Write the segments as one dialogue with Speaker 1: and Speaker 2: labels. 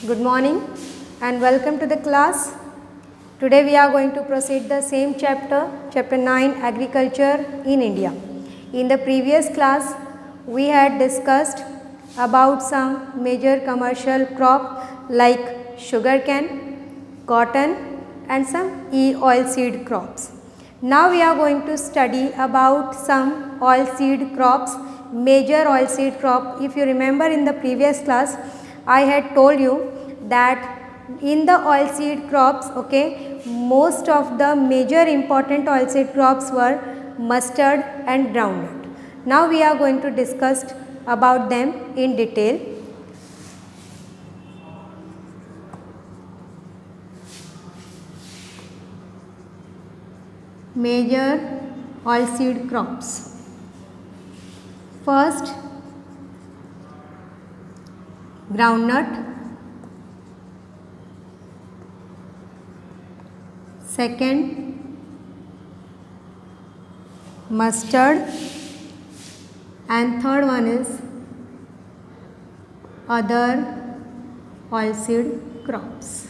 Speaker 1: Good morning and welcome to the class. Today we are going to proceed the same chapter 9, Agriculture in India. In the previous class we had discussed about some major commercial crop like sugarcane, cotton and some oilseed crops. Now we are going to study about some oilseed crops, major oilseed crop. If you remember in the previous class I had told you that in the oilseed crops, most of the major important oilseed crops were mustard and groundnut. Now we are going to discuss about them in detail. Major oilseed crops. First, groundnut. Second, mustard, and third one is other oilseed crops.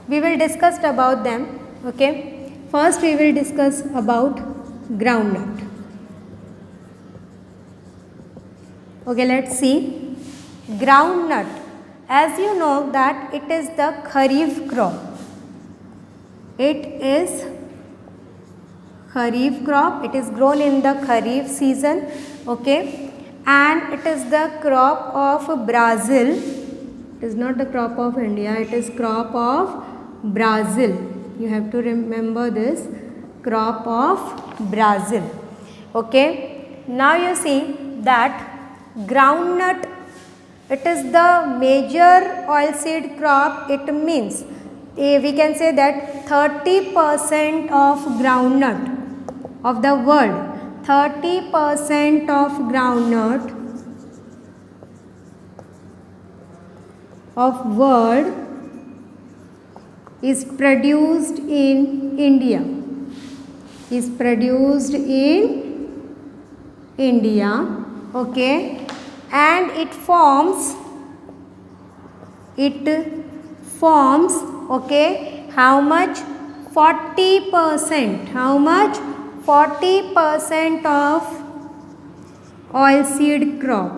Speaker 1: We will discuss about them. First we will discuss about groundnut. Let's see. Groundnut, as you know that it is the kharif crop. It is kharif crop. It is grown in the kharif season. And it is the crop of Brazil. It is not the crop of India. It is crop of Brazil. You have to remember this, crop of Brazil. Now you see that groundnut, it is the major oilseed crop. It means we can say that 30% of groundnut of the world, 30% of groundnut of world is produced in India. Is produced in India. And it forms how much? 40%. How much? 40% of oilseed crop.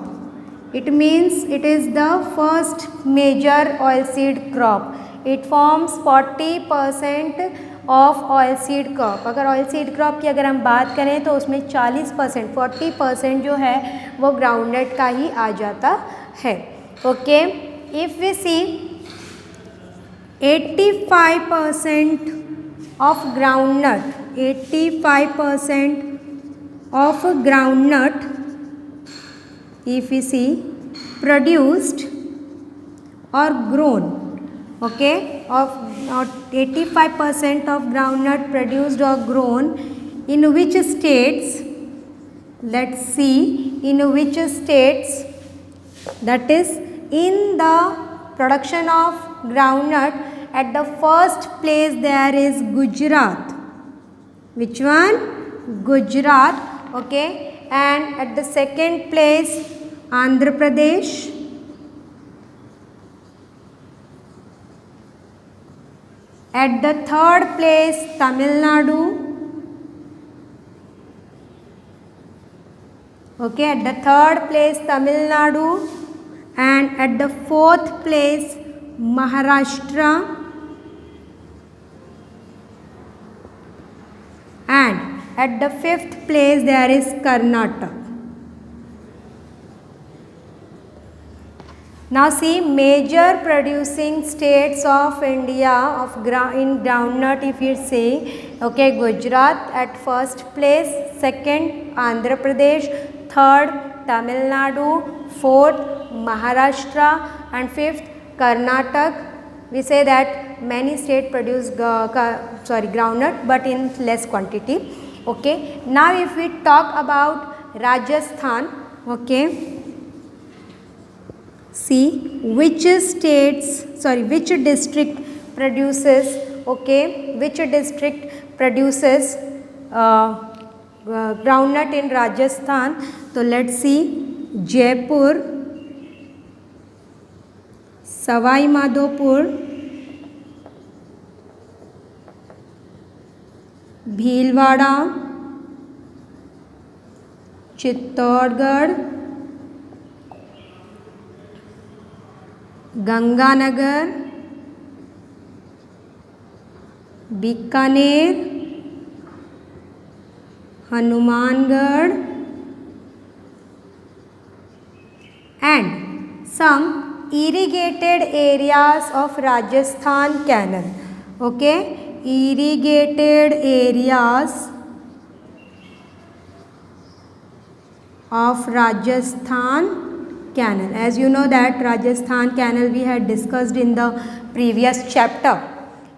Speaker 1: It means it is the first major oilseed crop. It forms 40% of oilseed crop. अगर oilseed crop की अगर हम बात करें तो उसमें 40%, 40% जो है वो groundnut का ही आ जाता है. If we see 85% of groundnut, 85% of groundnut, if we see produced or grown, of 85% of groundnut produced or grown in which states? Let's see in which states. That is, in the production of groundnut, at the first place there is Gujarat. Which one? Gujarat. And at the second place Andhra Pradesh. At the third place Tamil Nadu. At the third place Tamil Nadu. And at the fourth place Maharashtra. And at the fifth place there is Karnataka. Now see, major producing states of India in groundnut, if you say, Gujarat at first place, second Andhra Pradesh, third Tamil Nadu, fourth Maharashtra and fifth Karnataka. We say that many states produce groundnut but in less quantity. Now if we talk about Rajasthan, see which district produces, groundnut in Rajasthan. So let's see, Jaipur, Sawai Madhopur, Bhilwara, Chittorgarh, Ganganagar, Bikaner, Hanumangarh and some irrigated areas of Rajasthan canal. Okay, irrigated areas of Rajasthan canal. As you know that Rajasthan canal we had discussed in the previous chapter.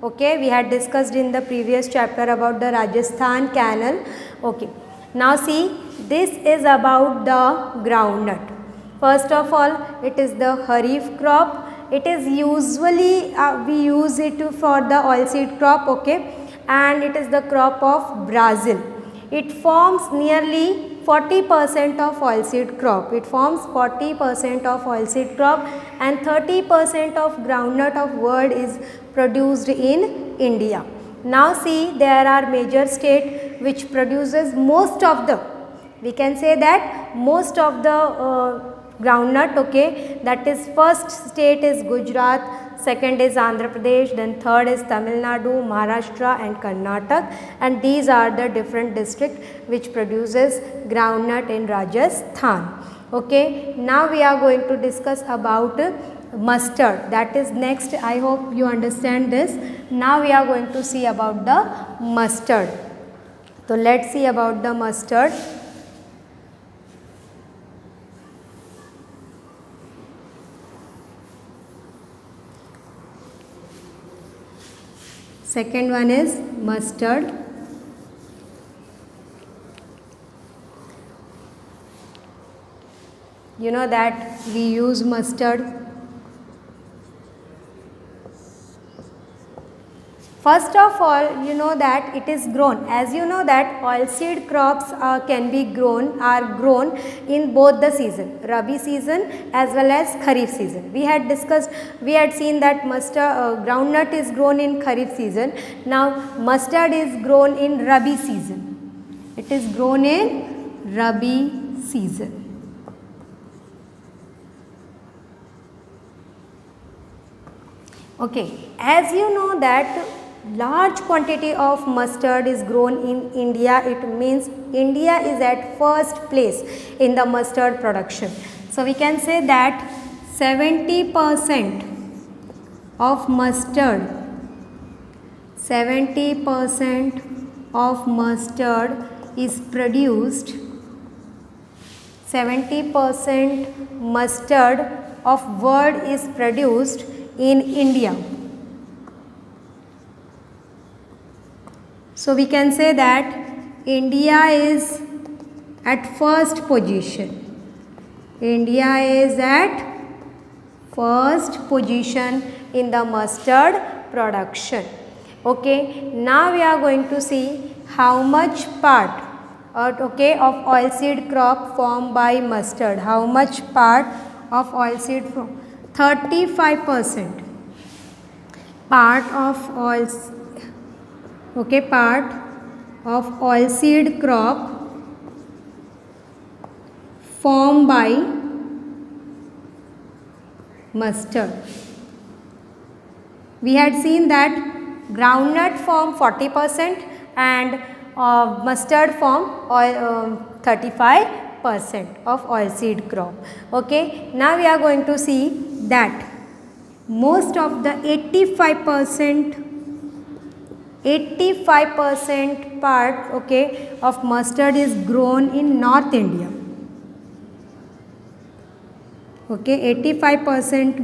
Speaker 1: Okay, we had discussed in the previous chapter about the Rajasthan canal. Okay, now see, this is about the groundnut. First of all, it is the kharif crop. It is usually we use it for the oilseed crop, okay, and it is the crop of Brazil. It forms nearly 40% of oilseed crop. It forms 40% of oilseed crop, and 30% of groundnut of world is produced in India. Now see, there are major state which produces most of the, we can say that most of the groundnut, okay, that is first state is Gujarat, second is Andhra Pradesh, then third is Tamil Nadu, Maharashtra and Karnataka, and these are the different districts which produces groundnut in Rajasthan. Okay, now we are going to discuss about mustard, that is next. I hope you understand this. Now we are going to see about the mustard. So let's see about the mustard. Second one is mustard. You know that we use mustard. First of all, you know that it is grown. As you know that oilseed crops are grown in both the season, Rabi season as well as Kharif season. We had seen that groundnut is grown in Kharif season. Now mustard is grown in Rabi season. It is grown in Rabi season. Okay, as you know that large quantity of mustard is grown in India, it means India is at first place in the mustard production. So we can say that 70% of mustard, 70% of mustard is produced, 70% mustard of world is produced in India. So we can say that India is at first position. India is at first position in the mustard production. Okay, now we are going to see how much part of oilseed crop formed by mustard. How much part of oilseed crop? 35% part of part of oilseed crop formed by mustard. We had seen that groundnut form 40% and mustard form 35% of oilseed crop. Okay, now we are going to see that most of the 85% part of mustard is grown in North India. Okay, 85%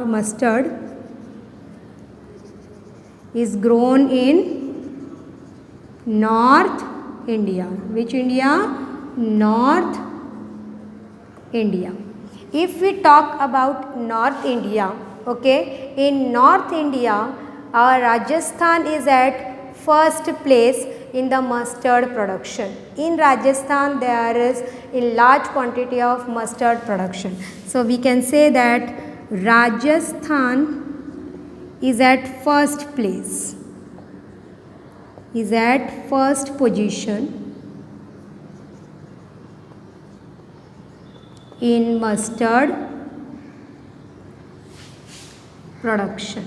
Speaker 1: mustard is grown in North India. Which India? North India. If we talk about North India, in North India, our Rajasthan is at first place in the mustard production. In Rajasthan, there is a large quantity of mustard production. So we can say that Rajasthan is at first place, is at first position in mustard production.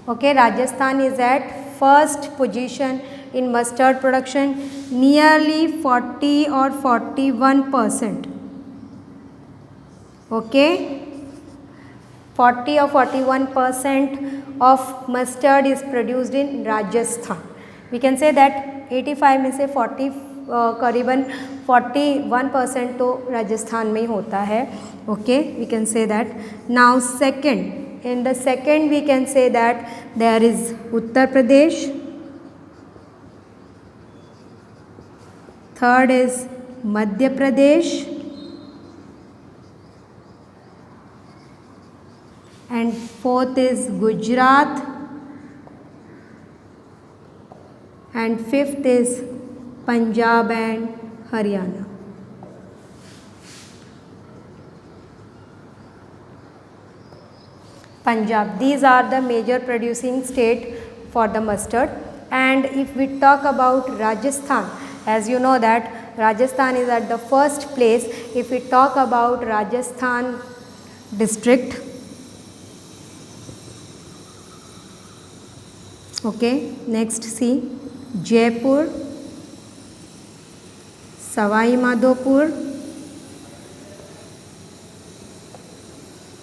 Speaker 1: Okay, Rajasthan is at first position in mustard production, nearly 40 or 41%. Okay, 40 or 41% of mustard is produced in Rajasthan. We can say that 85 में से 40 करीबन 41% तो राजस्थान में ही होता है. Okay, we can say that. Now second, in the second we can say that there is Uttar Pradesh, third is Madhya Pradesh, and fourth is Gujarat, and fifth is Punjab and Haryana. Punjab, these are the major producing state for the mustard. And if we talk about Rajasthan, as you know that Rajasthan is at the first place. If we talk about Rajasthan district, okay, next see Jaipur, Savai Madhopur,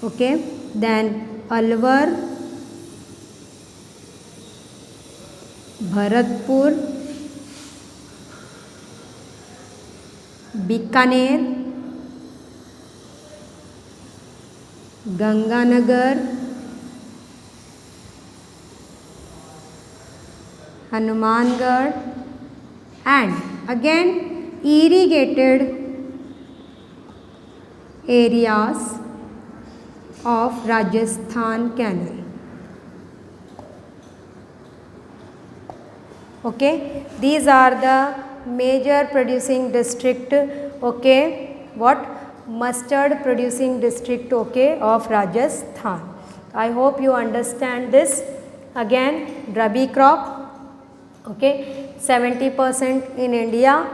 Speaker 1: okay, then Alwar, Bharatpur, Bikaner, Ganganagar, Hanumangarh, and again irrigated areas of Rajasthan canal. Okay, these are the major producing district, okay, what mustard producing district, okay, of Rajasthan. I hope you understand this. Again, Rabi crop, okay, 70% in India.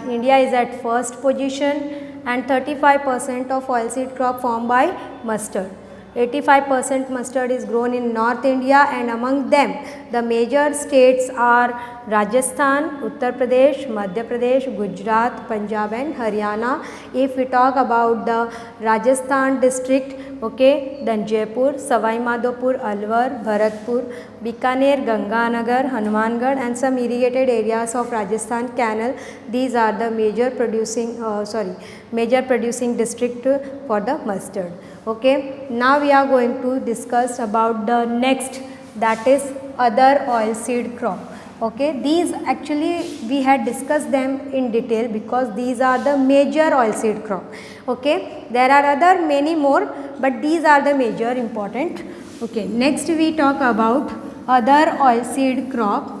Speaker 1: India is at first position, and 35% of oilseed crop formed by mustard. 85% mustard is grown in North India, and among them the major states are Rajasthan, Uttar Pradesh, Madhya Pradesh, Gujarat, Punjab and Haryana. If we talk about the Rajasthan district, okay, then Jaipur, Savai Madhopur, Alwar, Bharatpur, Bikaner, Ganganagar, Hanumangarh and some irrigated areas of Rajasthan canal. These are the major producing district for the mustard. Okay, now we are going to discuss about the next, that is other oilseed crop. Okay, these actually we had discussed them in detail because these are the major oilseed crop. Okay, there are other many more, but these are the major important. Okay, next we talk about other oilseed crop.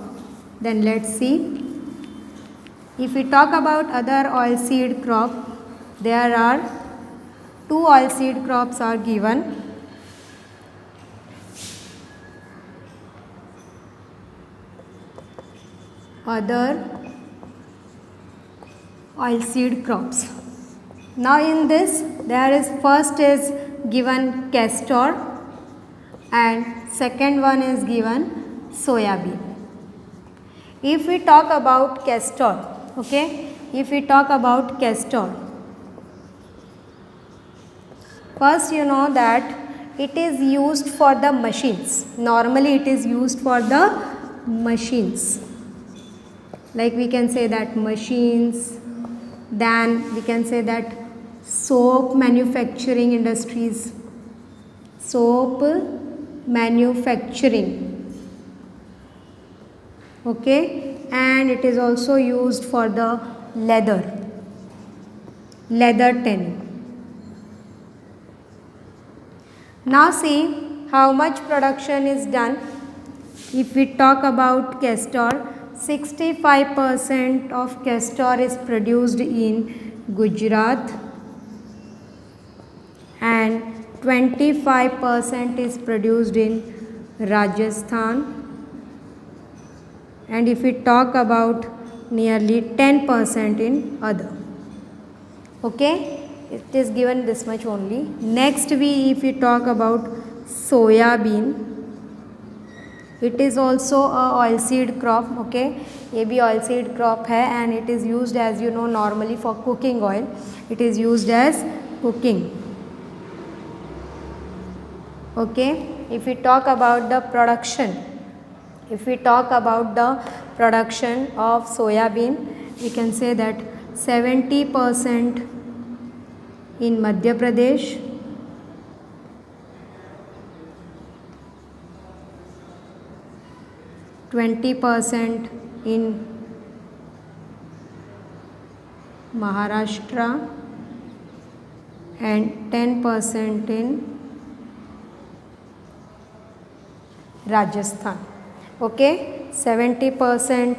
Speaker 1: Then let's see. If we talk about other oilseed crop, there are two oilseed crops are given. Other oilseed crops. Now in this there is first is given castor and second one is given soya bean. If we talk about castor, okay, if we talk about castor, first you know that it is used for the machines. Normally it is used for the machines. Like we can say that machines, then we can say that soap manufacturing industries, soap manufacturing, okay, and it is also used for the leather tanning. Now see how much production is done. If we talk about castor, 65% of castor is produced in Gujarat, 25% is produced in Rajasthan, and if we talk about nearly 10% in other. Okay, it is given this much only. Next if we talk about soya bean, it is also a oil seed crop. Okay, ये भी oil seed crop है, and it is used, as you know, normally for cooking oil. It is used as cooking. Okay, if we talk about the production, of soya bean, we can say that 70% in Madhya Pradesh, 20% in Maharashtra, and 10% in Rajasthan. Okay, 70%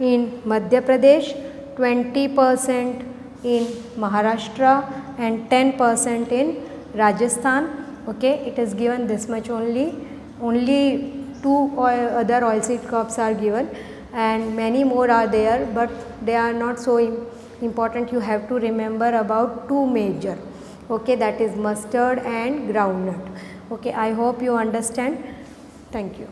Speaker 1: in Madhya Pradesh, 20% in Maharashtra, and 10% in Rajasthan. Okay, it is given this much only. Only 2 other oilseed crops are given, and many more are there, but they are not so important. You have to remember about 2 major. Okay, that is mustard and groundnut. Okay, I hope you understand. Thank you.